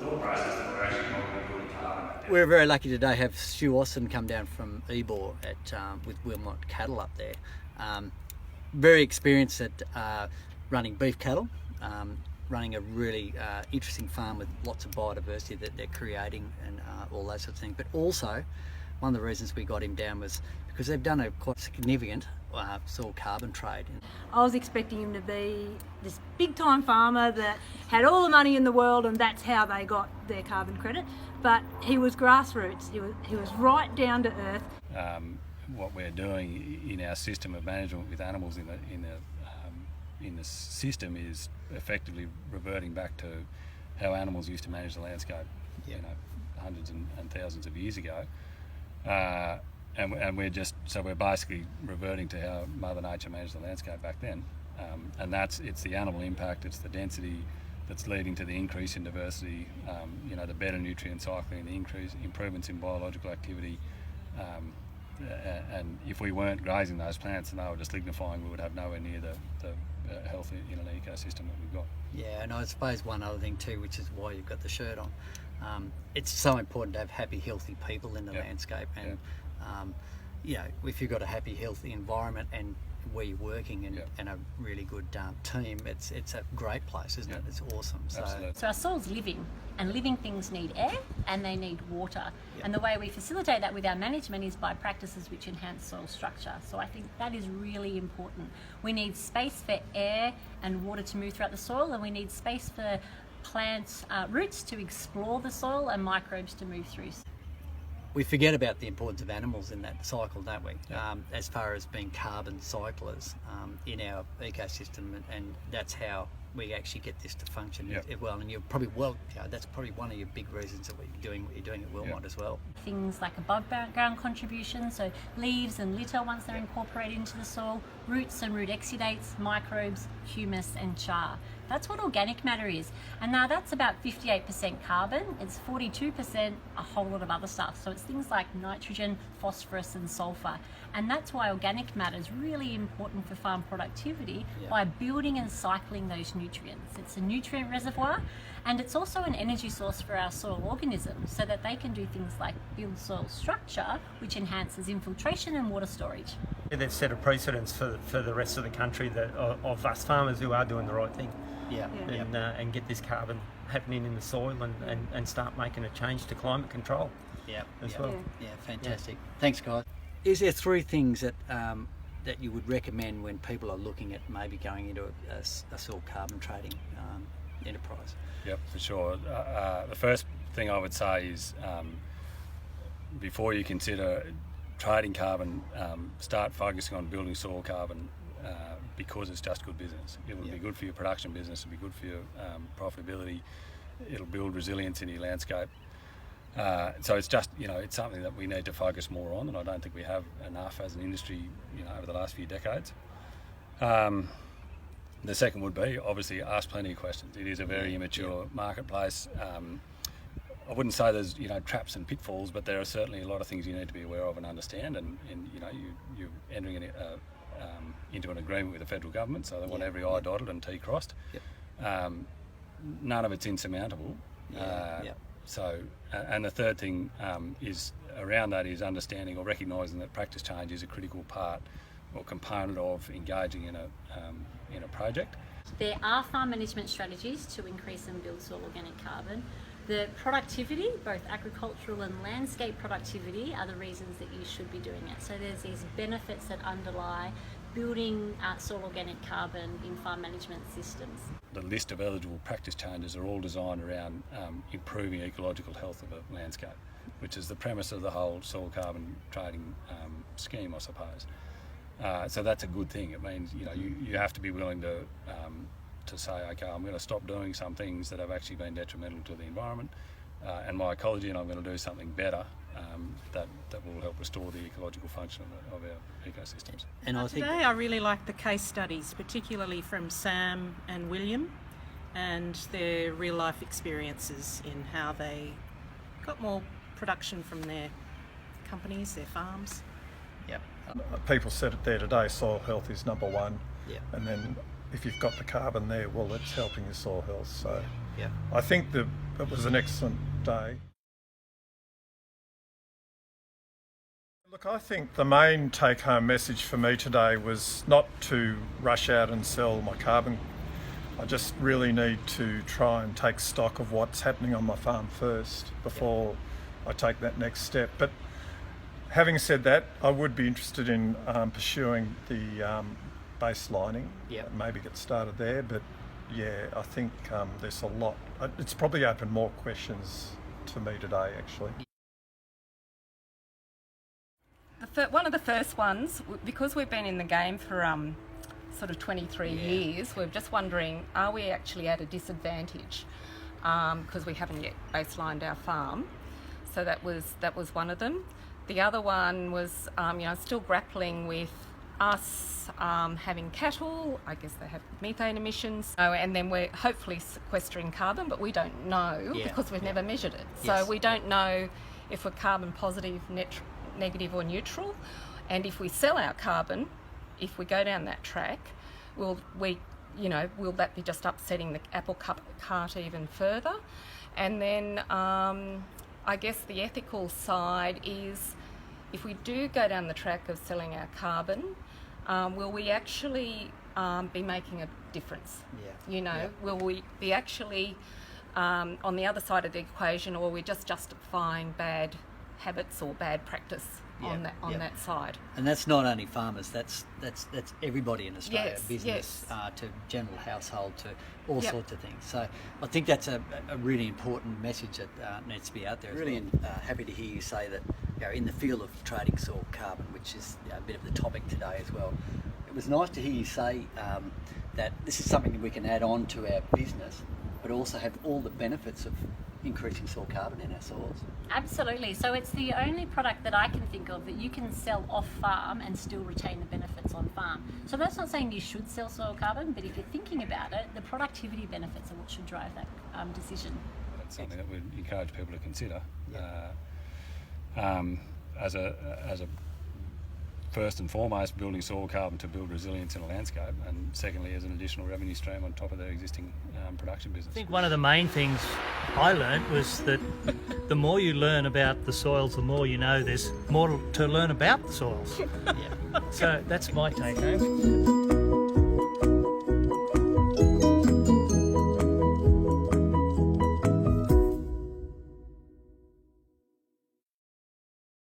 thought process that we're actually not building carbon. We're very lucky today to have Stuart Austin come down from Ebor with Wilmont Cattle up there. Very experienced at running beef cattle, running a really interesting farm with lots of biodiversity that they're creating and all those sorts of things. But also, one of the reasons we got him down was because they've done a quite significant soil carbon trade. I was expecting him to be this big time farmer that had all the money in the world and that's how they got their carbon credit, but he was grassroots, he was right down to earth. What we're doing in our system of management with animals in the system is effectively reverting back to how animals used to manage the landscape, hundreds and thousands of years ago. And we're basically reverting to how Mother Nature managed the landscape back then, and it's the animal impact, it's the density that's leading to the increase in diversity, the better nutrient cycling, the improvements in biological activity, and if we weren't grazing those plants and they were just lignifying, we would have nowhere near the health in an ecosystem that we've got. Yeah, and I suppose one other thing too, which is why you've got the shirt on, it's so important to have happy, healthy people in the landscape, and if you've got a happy, healthy environment and where you're working and a really good team, it's a great place, isn't it? It's awesome. So our soil's living, and living things need air and they need water. And the way we facilitate that with our management is by practices which enhance soil structure. So I think that is really important. We need space for air and water to move throughout the soil, and we need space for plant roots to explore the soil and microbes to move through. We forget about the importance of animals in that cycle, don't we? As far as being carbon cyclers in our ecosystem, and that's how we actually get this to function well. And you're probably that's probably one of your big reasons that you're doing what you're doing at Wilmont as well. Things like above ground contributions, so leaves and litter once they're incorporated into the soil, roots and root exudates, microbes, humus and char. That's what organic matter is. And now that's about 58% carbon, it's 42% a whole lot of other stuff. So it's things like nitrogen, phosphorus and sulfur. And that's why organic matter is really important for farm productivity by building and cycling those nutrients. It's a nutrient reservoir, and it's also an energy source for our soil organisms so that they can do things like build soil structure, which enhances infiltration and water storage. They've set a precedence for the rest of the country of us farmers who are doing the right thing. And get this carbon happening in the soil and start making a change to climate control as well. Yeah, fantastic. Thanks, guys. Is there three things that you would recommend when people are looking at maybe going into a soil carbon trading enterprise? Yep, for sure. The first thing I would say is before you consider trading carbon, start focusing on building soil carbon because it's just good business. It will be good for your production business, it'll be good for your profitability, it'll build resilience in your landscape. So it's just, it's something that we need to focus more on, and I don't think we have enough as an industry, over the last few decades. The second would be, obviously, ask plenty of questions. It is a very immature marketplace. I wouldn't say there's, traps and pitfalls, but there are certainly a lot of things you need to be aware of and understand, and you're entering into an agreement with the federal government, so they want every I dotted and T crossed. None of it's insurmountable. So, and the third thing is around that is understanding or recognising that practice change is a critical part or component of engaging in a project. There are farm management strategies to increase and build soil organic carbon. The productivity, both agricultural and landscape productivity, are the reasons that you should be doing it. So there's these benefits that underlie building soil organic carbon in farm management systems. The list of eligible practice changes are all designed around improving ecological health of a landscape, which is the premise of the whole soil carbon trading scheme, I suppose. So that's a good thing. It means you have to be willing to say, okay, I'm going to stop doing some things that have actually been detrimental to the environment and my ecology, and I'm going to do something better that will help restore the ecological function of our ecosystems. And today I really like the case studies, particularly from Sam and William, and their real life experiences in how they got more production from their companies, their farms. People said it there today, soil health is number one. Yeah. And then if you've got the carbon there, well, it's helping your soil health. So Yeah. I think that it was an excellent day. Look, I think the main take-home message for me today was not to rush out and sell my carbon. I just really need to try and take stock of what's happening on my farm first before I take that next step. But having said that, I would be interested in pursuing the baselining. Maybe get started there. But yeah, I think there's a lot. It's probably opened more questions to me today, actually. One of the first ones, because we've been in the game for sort of 23 years, we're just wondering, are we actually at a disadvantage because we haven't yet baselined our farm? So that was one of them. The other one was, still grappling with us having cattle. I guess they have methane emissions, and then we're hopefully sequestering carbon, but we don't know because we've never measured it. So we don't know if we're carbon positive, negative or neutral, and if we sell our carbon, if we go down that track, will that be just upsetting the apple cart even further? And then I guess the ethical side is, if we do go down the track of selling our carbon, will we actually be making a difference? Will we be actually on the other side of the equation, or are we just justifying bad habits or bad practice on that side? And that's not only farmers, that's everybody in Australia, Yes, business to general household to all sorts of things. So I think that's a really important message that needs to be out there. Really happy to hear you say that in the field of trading soil carbon, which is a bit of the topic today as well. It was nice to hear you say that this is something that we can add on to our business, but also have all the benefits of increasing soil carbon in our soils. Absolutely. So it's the only product that I can think of that you can sell off farm and still retain the benefits on farm. So that's not saying you should sell soil carbon, but if you're thinking about it, the productivity benefits are what should drive that decision. That's something that we'd encourage people to consider as a first and foremost, building soil carbon to build resilience in a landscape, and secondly as an additional revenue stream on top of their existing production business. I think one of the main things I learned was that the more you learn about the soils, the more you know there's more to learn about the soils. So that's my take home.